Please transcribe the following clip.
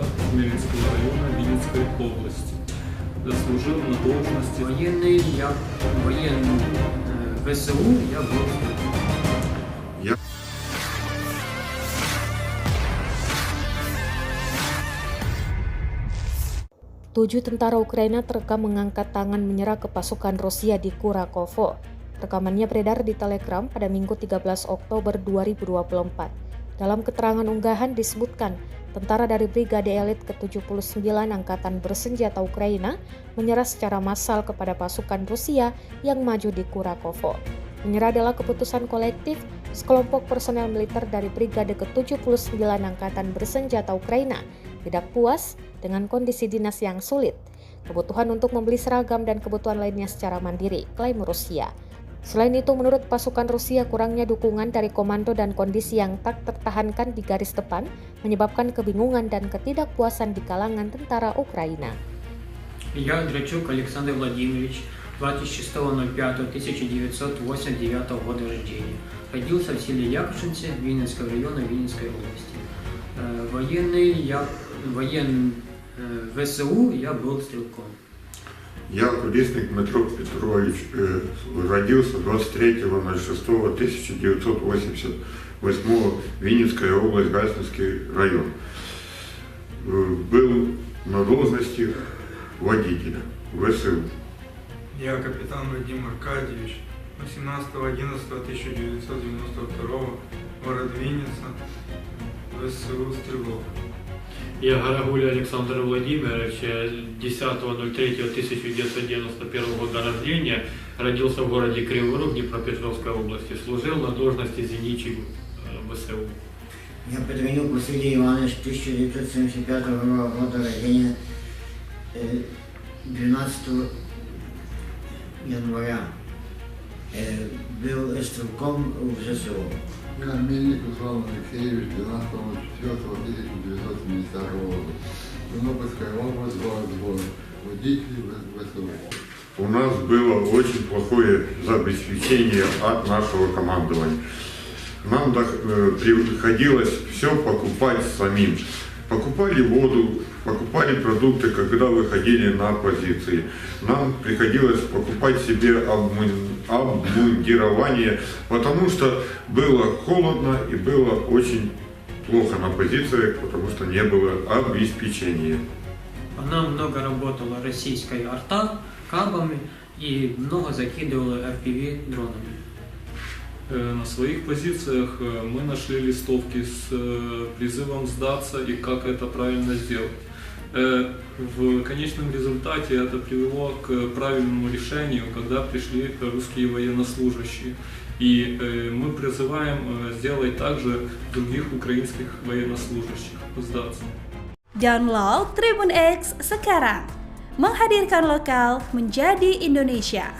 полка Смоленского района Винницкой области. Дослужил на должности Военный, я военный ВСУ, я был. Tujuh tentara Ukraina terekam mengangkat tangan menyerah ke pasukan Rusia di Kurakovo. Rekamannya beredar di Telegram pada Minggu 13 Oktober 2024. Dalam keterangan unggahan disebutkan, tentara dari Brigade Elit ke-79 Angkatan Bersenjata Ukraina menyerah secara massal kepada pasukan Rusia yang maju di Kurakovo. Menyerah adalah keputusan kolektif sekelompok personel militer dari Brigade ke-79 Angkatan Bersenjata Ukraina tidak puas dengan kondisi dinas yang sulit, kebutuhan untuk membeli seragam dan kebutuhan lainnya secara mandiri, klaim Rusia. Selain itu, menurut pasukan Rusia, kurangnya dukungan dari komando dan kondisi yang tak tertahankan di garis depan menyebabkan kebingungan dan ketidakpuasan di kalangan tentara Ukraina. Я Драчук Александр Владимирович, 26.05.1989 года рождения. Родился в селе Якушинце Винницкого района Винницкой области. Военный ВСУ, я был стрелком. Я Колесник Дмитро Петрович, родился 23.06.1988, Винницкая область, Гайсинский район. Был на должности водителя ВСУ. Я капитан Вадим Аркадьевич, 18.11.1992, город Винница, ВСУ Стрелок. Я Гарагуль Александр Владимирович, 10.03.1991 года рождения, родился в городе Кривой Рог Днепропетровской области, служил на должности зенитчик ВСУ. Я Петренюк Василий Иванович, 1975 года рождения, 12 января, был стрелком в ЗСУ. Я Мельник Руслан Алексеевич, 12.04.1970 года. Тернопольская область, город Сбор, водитель ВСУ. У нас было очень плохое забеспечение от нашего командования. Нам приходилось все покупать самим. Покупали воду, покупали продукты, когда выходили на позиции. Нам приходилось покупать себе обмундирование, потому что было холодно и было очень плохо на позициях, потому что не было обеспечения. Она много работала российской арта, кабами и много закидывала FPV дронами. На своих позициях мы нашли листовки с призывом сдаться и как это правильно сделать. В конечном результате это привело к правильному решению, когда пришли русские военнослужащие. И мы призываем сделать также других украинских военнослужащих сдаться. Download Tribun X sekarang, menghadirkan lokal menjadi Indonesia.